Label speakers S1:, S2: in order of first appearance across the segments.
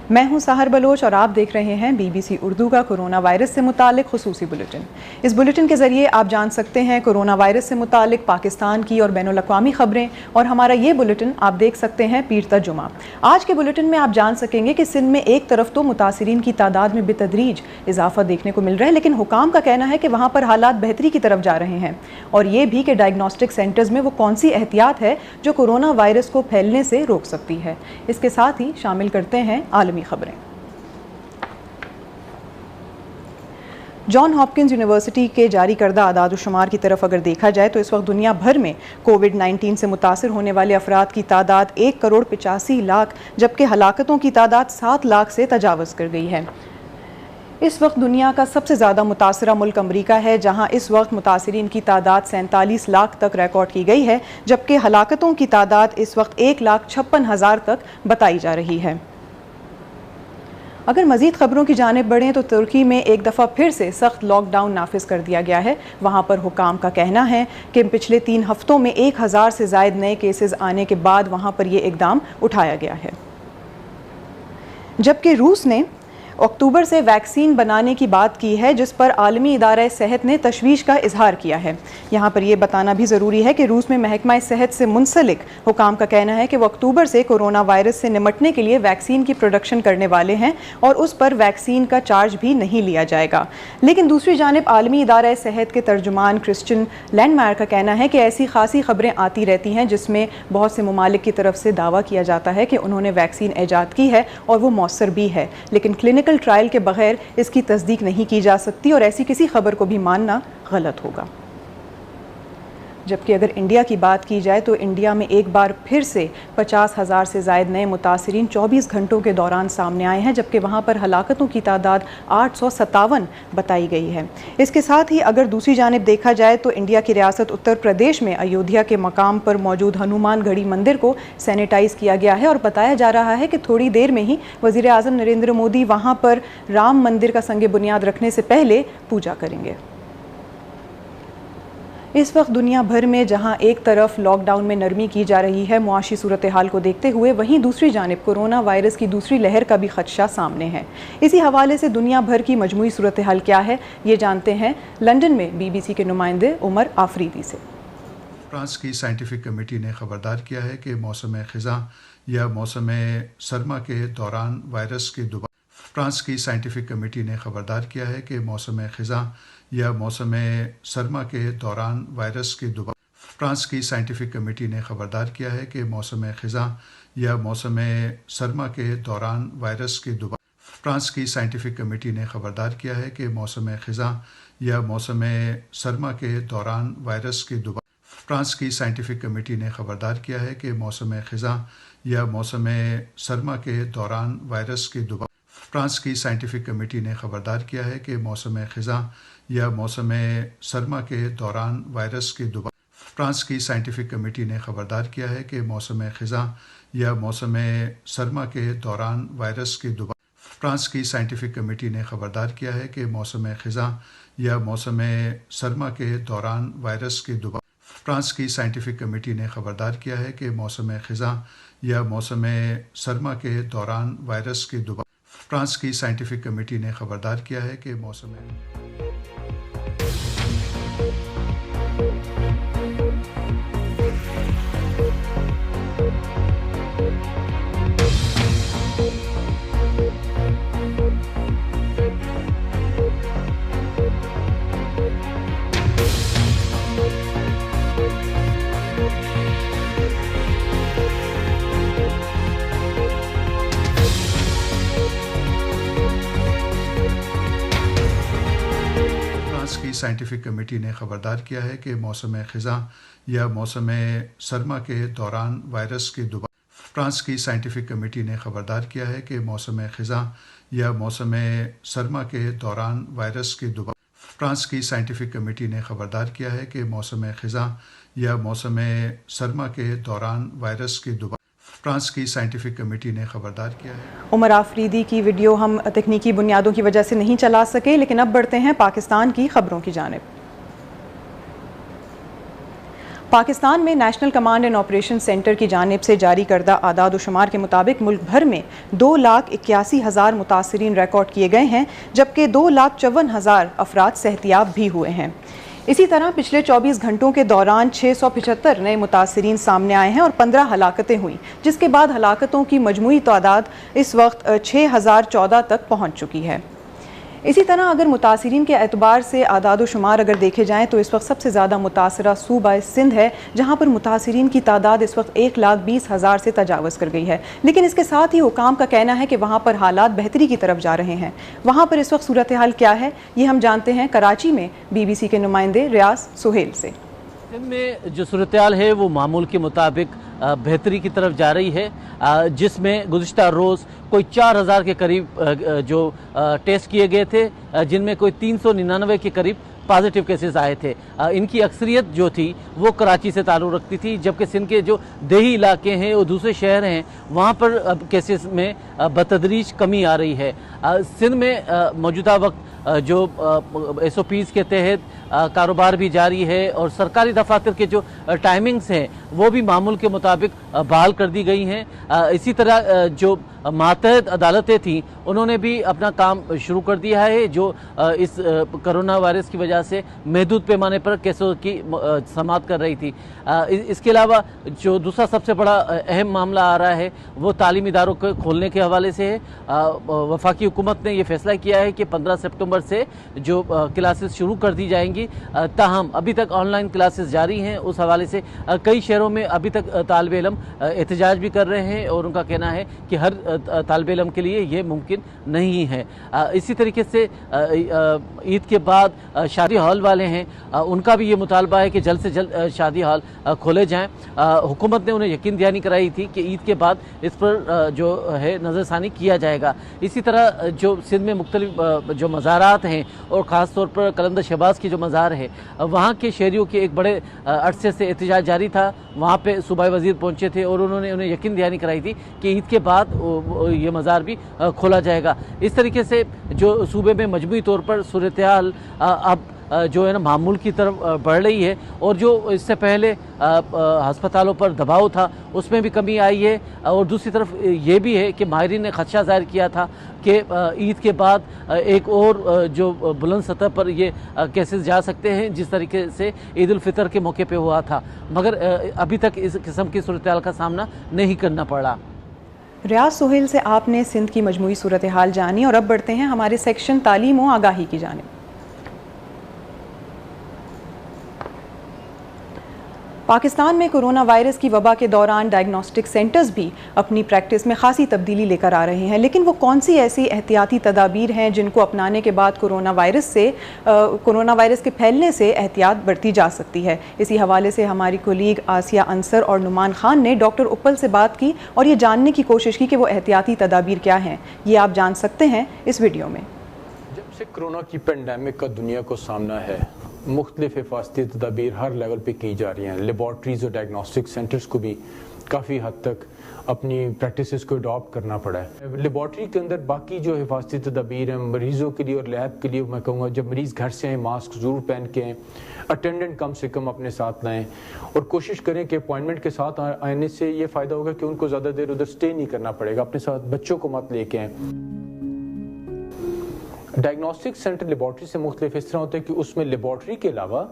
S1: میں ہوں سحر بلوچ اور آپ دیکھ رہے ہیں BBC اردو کا کورونا وائرس سے متعلق خصوصی بلیٹن۔ اس بلیٹن کے ذریعے آپ جان سکتے ہیں کورونا وائرس سے متعلق پاکستان کی اور بین الاقوامی خبریں، اور ہمارا یہ بلیٹن آپ دیکھ سکتے ہیں پیر تا جمعہ۔ آج کے بلیٹن میں آپ جان سکیں گے کہ سندھ میں ایک طرف تو متاثرین کی تعداد میں بتدریج اضافہ دیکھنے کو مل رہا ہے، لیکن حکام کا کہنا ہے کہ وہاں پر حالات بہتری کی طرف جا رہے ہیں، اور یہ بھی کہ ڈائگنوسٹک سینٹرز میں وہ کون سی احتیاط ہے جو کورونا وائرس کو پھیلنے سے روک سکتی ہے۔ اس کے ساتھ ہی شامل کرتے ہیں عالمی خبریں۔ جان ہاپکنز یونیورسٹی کے جاری کردہ اعداد و شمار کی طرف اگر دیکھا جائے تو اس وقت دنیا بھر میں کووڈ-19 سے متاثر ہونے والے افراد کی تعداد 1,85,00,000 جبکہ ہلاکتوں کی تعداد 7 لاکھ سے تجاوز کر گئی ہے۔ اس وقت دنیا کا سب سے زیادہ متاثرہ ملک امریکہ ہے، جہاں اس وقت متاثرین کی تعداد 47 لاکھ تک ریکارڈ کی گئی ہے، جبکہ ہلاکتوں کی تعداد اس وقت 1,56,000 تک بتائی جا رہی ہے۔ اگر مزید خبروں کی جانب بڑھیں تو ترکی میں ایک دفعہ پھر سے سخت لاک ڈاؤن نافذ کر دیا گیا ہے۔ وہاں پر حکام کا کہنا ہے کہ پچھلے 3 ہفتوں میں 1000 سے زائد نئے کیسز آنے کے بعد وہاں پر یہ اقدام اٹھایا گیا ہے۔ جبکہ روس نے اکتوبر سے ویکسین بنانے کی بات کی ہے، جس پر عالمی ادارہ صحت نے تشویش کا اظہار کیا ہے۔ یہاں پر یہ بتانا بھی ضروری ہے کہ روس میں محکمہ صحت سے منسلک حکام کا کہنا ہے کہ وہ اکتوبر سے کورونا وائرس سے نمٹنے کے لیے ویکسین کی پروڈکشن کرنے والے ہیں اور اس پر ویکسین کا چارج بھی نہیں لیا جائے گا۔ لیکن دوسری جانب عالمی ادارہ صحت کے ترجمان کرسچن لینڈمائر کا کہنا ہے کہ ایسی خاصی خبریں آتی رہتی ہیں جس میں بہت سے ممالک کی طرف سے دعویٰ کیا جاتا ہے کہ انہوں نے ویکسین ایجاد کی ہے اور وہ مؤثر بھی ہے، لیکن کلینکل ٹرائل کے بغیر اس کی تصدیق نہیں کی جا سکتی اور ایسی کسی خبر کو بھی ماننا غلط ہوگا۔ جبکہ اگر انڈیا کی بات کی جائے تو انڈیا میں ایک بار پھر سے 50,000 سے زائد نئے متاثرین 24 گھنٹوں کے دوران سامنے آئے ہیں، جبکہ وہاں پر ہلاکتوں کی تعداد 857 بتائی گئی ہے۔ اس کے ساتھ ہی اگر دوسری جانب دیکھا جائے تو انڈیا کی ریاست اتر پردیش میں ایودھیا کے مقام پر موجود ہنومان گڑھی مندر کو سینیٹائز کیا گیا ہے، اور بتایا جا رہا ہے کہ تھوڑی دیر میں ہی وزیر اعظم نریندر مودی وہاں پر رام مندر کا سنگ بنیاد رکھنے سے پہلے پوجا کریں گے۔ اس وقت دنیا بھر میں جہاں ایک طرف لاک ڈاؤن میں نرمی کی جا رہی ہے معاشی صورتحال کو دیکھتے ہوئے، وہیں دوسری جانب کورونا وائرس کی دوسری لہر کا بھی خدشہ سامنے ہے۔ اسی حوالے سے دنیا بھر کی مجموعی صورتحال کیا ہے، یہ جانتے ہیں لندن میں BBC کے نمائندے عمر آفریدی سے۔
S2: فرانس کی سائنٹیفک کمیٹی نے خبردار کیا ہے کہ موسم خزاں یا موسم سرما کے دوران وائرس کے دوبارہ فرانس کی سائنٹیفک کمیٹی نے خبردار کیا ہے کہ موسم خزاں یا موسم سرما کے دوران وائرس کے دوبارہ فرانس کی سائنٹیفک کمیٹی نے خبردار کیا ہے کہ موسم خزاں یا موسم سرما کے دوران وائرس کے دوبارہ فرانس کی سائنٹیفک کمیٹی نے خبردار کیا ہے کہ موسم خزاں یا موسم سرما کے دوران وائرس کے دوبارہ فرانس کی سائنٹیفک کمیٹی نے خبردار کیا ہے کہ موسم خزاں یا موسم سرما کے دوران وائرس کے دوبارہ فرانس کی سائنٹیفک کمیٹی نے خبردار کیا ہے کہ موسم خزاں یا موسم سرما کے دوران وائرس کے دوبارہ فرانس کی سائنٹیفک کمیٹی نے خبردار کیا ہے کہ موسم خزاں یا موسم سرما کے دوران وائرس کے دوبارہ فرانس کی سائنٹیفک کمیٹی نے خبردار کیا ہے کہ موسم خزاں یا موسم سرما کے دوران وائرس کے دوبارہ فرانس کی سائنٹیفک کمیٹی نے خبردار کیا ہے کہ موسم خزاں یا موسم سرما کے دوران وائرس کے دوبارہ فرانس کی سائنٹیفک کمیٹی نے خبردار کیا ہے کہ موسم سائنٹیفک کمیٹی نے خبردار کیا ہے کہ موسم خزاں یا موسم سرما کے دوران وائرس کے دوبارہ فرانس کی سائنٹیفک کمیٹی نے خبردار کیا ہے کہ موسم خزاں یا موسم سرما کے دوران وائرس کے دوبارہ فرانس کی سائنٹیفک کمیٹی نے خبردار کیا ہے کہ موسم خزاں یا موسم سرما کے دوران وائرس کے دوبارہ فرانس کی سائنٹیفک کمیٹی نے خبردار کیا ہے۔
S1: عمر آفریدی کی ویڈیو ہم تکنیکی بنیادوں کی وجہ سے نہیں چلا سکے، لیکن اب بڑھتے ہیں پاکستان کی خبروں کی جانب۔ پاکستان میں national command and operation centre کی جانب سے جاری کردہ اعداد و شمار کے مطابق ملک بھر میں 2,81,000 متاثرین ریکارڈ کیے گئے ہیں، جبکہ 2,54,000 افراد صحتیاب بھی ہوئے ہیں۔ اسی طرح پچھلے 24 گھنٹوں کے دوران 675 نئے متاثرین سامنے آئے ہیں اور 15 ہلاکتیں ہوئیں، جس کے بعد ہلاکتوں کی مجموعی تعداد اس وقت 6,014 تک پہنچ چکی ہے۔ اسی طرح اگر متاثرین کے اعتبار سے اعداد و شمار اگر دیکھے جائیں تو اس وقت سب سے زیادہ متاثرہ صوبہ سندھ ہے، جہاں پر متاثرین کی تعداد اس وقت 1,20,000 سے تجاوز کر گئی ہے، لیکن اس کے ساتھ ہی حکام کا کہنا ہے کہ وہاں پر حالات بہتری کی طرف جا رہے ہیں۔ وہاں پر اس وقت صورتحال کیا ہے، یہ ہم جانتے ہیں کراچی میں BBC کے نمائندے ریاض سہیل سے۔
S3: سندھ میں جو صورتحال ہے وہ معمول کے مطابق بہتری کی طرف جا رہی ہے، جس میں گزشتہ روز کوئی 4,000 کے قریب جو ٹیسٹ کیے گئے تھے، جن میں کوئی 399 کے قریب پازیٹیو کیسز آئے تھے۔ ان کی اکثریت جو تھی وہ کراچی سے تعلق رکھتی تھی، جبکہ سندھ کے جو دیہی علاقے ہیں اور دوسرے شہر ہیں وہاں پر کیسز میں بتدریج کمی آ رہی ہے۔ سندھ میں موجودہ وقت جو SOPs کے تحت کاروبار بھی جاری ہے اور سرکاری دفاتر کے جو ٹائمنگز ہیں وہ بھی معمول کے مطابق بحال کر دی گئی ہیں۔ اسی طرح جو ماتحت عدالتیں تھیں انہوں نے بھی اپنا کام شروع کر دیا ہے، جو اس کرونا وائرس کی وجہ سے محدود پیمانے پر کیسوں کی سماعت کر رہی تھی۔ اس کے علاوہ جو دوسرا سب سے بڑا اہم معاملہ آ رہا ہے وہ تعلیمی اداروں کو کھولنے کے حوالے سے ہے۔ وفاقی حکومت نے یہ فیصلہ کیا ہے کہ 15 سپتمبر سے جو کلاسز شروع کر دی جائیں گی، تاہم ابھی تک آن لائن کلاسز جاری ہیں۔ اس حوالے سے کئی شہروں میں ابھی تک طالب علم احتجاج بھی کر رہے ہیں اور ان کا کہنا ہے کہ ہر طالب علم کے لیے یہ ممکن نہیں ہے۔ اسی طریقے سے عید کے بعد شادی ہال والے ہیں، ان کا بھی یہ مطالبہ ہے کہ جلد سے جلد شادی ہال کھولے جائیں۔ حکومت نے انہیں یقین دہانی کرائی تھی کہ عید کے بعد اس پر جو ہے نظر ثانی کیا جائے گا۔ اسی طرح جو سندھ میں مختلف جو مزارات ہیں اور خاص طور پر قلندر شہباز کی جو مزار ہے، وہاں کے شہریوں کے ایک بڑے عرصے سے احتجاج جاری تھا۔ وہاں پہ صوبائی وزیر پہنچے تھے اور انہوں نے انہیں یقین دہانی کرائی تھی کہ عید کے بعد یہ مزار بھی کھولا جائے گا۔ اس طریقے سے جو صوبے میں مجموعی طور پر صورتحال اب جو ہے نا معمول کی طرف بڑھ رہی ہے، اور جو اس سے پہلے ہسپتالوں پر دباؤ تھا اس میں بھی کمی آئی ہے۔ اور دوسری طرف یہ بھی ہے کہ ماہرین نے خدشہ ظاہر کیا تھا کہ عید کے بعد ایک اور جو بلند سطح پر یہ کیسز جا سکتے ہیں، جس طریقے سے عید الفطر کے موقع پہ ہوا تھا، مگر ابھی تک اس قسم کی صورتحال کا سامنا نہیں کرنا پڑا۔
S1: ریاض سہیل سے آپ نے سندھ کی مجموعی صورتحال جانی، اور اب بڑھتے ہیں ہمارے سیکشن تعلیم و آگاہی کی جانب۔ پاکستان میں کرونا وائرس کی وبا کے دوران ڈائگنوسٹک سینٹرز بھی اپنی پریکٹس میں خاصی تبدیلی لے کر آ رہے ہیں، لیکن وہ کون سی ایسی احتیاطی تدابیر ہیں جن کو اپنانے کے بعد کرونا وائرس کے پھیلنے سے احتیاط برتی جا سکتی ہے؟ اسی حوالے سے ہماری کولیگ آسیہ انصر اور نعمان خان نے ڈاکٹر اپل سے بات کی اور یہ جاننے کی کوشش کی کہ وہ احتیاطی تدابیر کیا ہیں۔ یہ آپ جان سکتے ہیں اس ویڈیو میں۔
S4: جب سے کرونا کی پینڈیمک کا دنیا کو سامنا ہے، مختلف حفاظتی تدابیر ہر لیول پہ کی جا رہی ہیں۔ لیبارٹریز اور ڈائگنوسٹک سینٹرز کو بھی کافی حد تک اپنی پریکٹسز کو اڈاپٹ کرنا پڑا ہے۔ لیبارٹری کے اندر باقی جو حفاظتی تدابیر ہیں مریضوں کے لیے اور لیب کے لیے، میں کہوں گا جب مریض گھر سے آئیں ماسک ضرور پہن کے آئیں، اٹینڈنٹ کم سے کم اپنے ساتھ لائیں، اور کوشش کریں کہ اپوائنٹمنٹ کے ساتھ آنے سے یہ فائدہ ہوگا کہ ان کو زیادہ دیر ادھر سٹے نہیں کرنا پڑے گا، اپنے ساتھ بچوں کو مت لے کے آئیں۔ ڈائگنوسٹک سینٹر لیبارٹری سے مختلف اس طرح ہوتا ہے کہ اس میں لیبارٹری کے علاوہ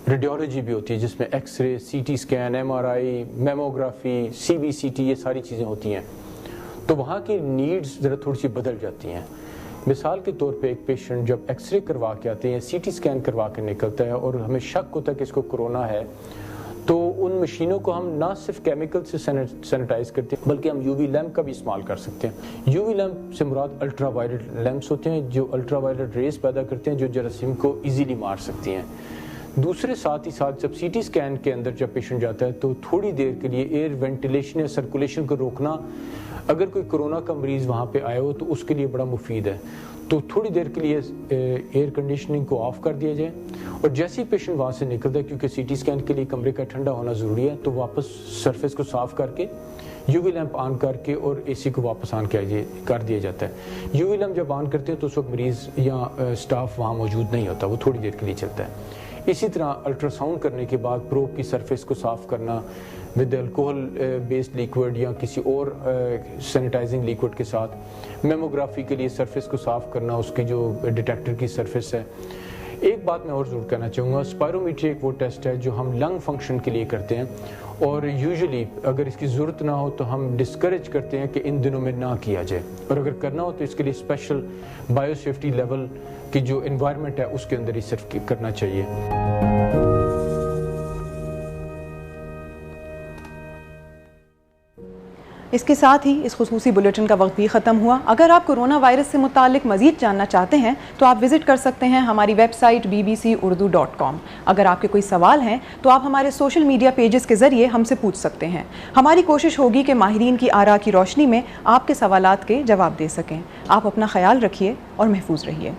S4: ریڈیولوجی بھی ہوتی ہے، جس میں X ray, CT scan, MRI، mammography, CBCT، یہ ساری چیزیں ہوتی ہیں۔ تو وہاں کی نیڈز ذرا تھوڑی سی بدل جاتی ہیں۔ مثال کے طور پہ ایک پیشنٹ جب ایکس رے کروا کے آتے ہیں، CT اسکین کروا کے نکلتا ہے اور ہمیں شک ہوتا ہے کہ اس کو کرونا ہے، تو ان مشینوں کو ہم نہ صرف کیمیکل سے سینیٹائز کرتے ہیں بلکہ ہم UV لیمپ کا بھی استعمال کر سکتے ہیں۔ UV لیمپ سے مراد الٹرا وائلٹ لیمپس ہوتے ہیں جو الٹرا وائلٹ ریز پیدا کرتے ہیں جو جراثیم کو ایزیلی مار سکتی ہیں۔ دوسرے ساتھ ہی ساتھ جب CT اسکین کے اندر جب پیشنٹ جاتا ہے تو تھوڑی دیر کے لیے ایئر وینٹیلیشن یا سرکولیشن کو روکنا، اگر کوئی کرونا کا مریض وہاں پہ آئے ہو تو اس کے لیے بڑا مفید ہے۔ تو تھوڑی دیر کے لیے ایئر کنڈیشننگ کو آف کر دیا جائے، اور جیسے ہی پیشنٹ وہاں سے نکلتا ہے، کیونکہ CT اسکین کے لیے کمرے کا ٹھنڈا ہونا ضروری ہے، تو واپس سرفیس کو صاف کر کے UV لیمپ آن کر کے اور AC کو واپس آن کر دیا جاتا ہے۔ UV لیمپ جب آن کرتے ہیں تو اس وقت مریض یا سٹاف وہاں موجود نہیں ہوتا، وہ تھوڑی دیر کے لیے چلتا ہے۔ اسی طرح الٹراساؤنڈ کرنے کے بعد پروب کی سرفیس کو صاف کرنا ود الکوہل بیسڈ لیکوڈ یا کسی اور سینیٹائزنگ لیکوڈ کے ساتھ. میموگرافی کے لیے سرفیس کو صاف کرنا, اس کی جو ڈیٹیکٹر کی سرفیس ہے. ایک بات میں اور ضرور کہنا چاہوں گا, اسپائرومیٹری ایک وہ ٹیسٹ ہے جو ہم لنگ فنکشن کے لیے کرتے ہیں, اور یوزلی اگر اس کی ضرورت نہ ہو تو ہم ڈسکریج کرتے ہیں کہ ان دنوں میں نہ کیا جائے, اور اگر کرنا ہو تو اس کے لیے اسپیشل بایو سیفٹی لیول کی جو انوائرمنٹ ہے اس کے اندر ہی صرف کرنا چاہیے.
S1: اس کے ساتھ ہی اس خصوصی بلیٹن کا وقت بھی ختم ہوا. اگر آپ کورونا وائرس سے متعلق مزید جاننا چاہتے ہیں تو آپ وزٹ کر سکتے ہیں ہماری ویب سائٹ bbcurdu.com. اگر آپ کے کوئی سوال ہیں تو آپ ہمارے سوشل میڈیا پیجز کے ذریعے ہم سے پوچھ سکتے ہیں. ہماری کوشش ہوگی کہ ماہرین کی آراء کی روشنی میں آپ کے سوالات کے جواب دے سکیں. آپ اپنا خیال رکھیے اور محفوظ رہیے.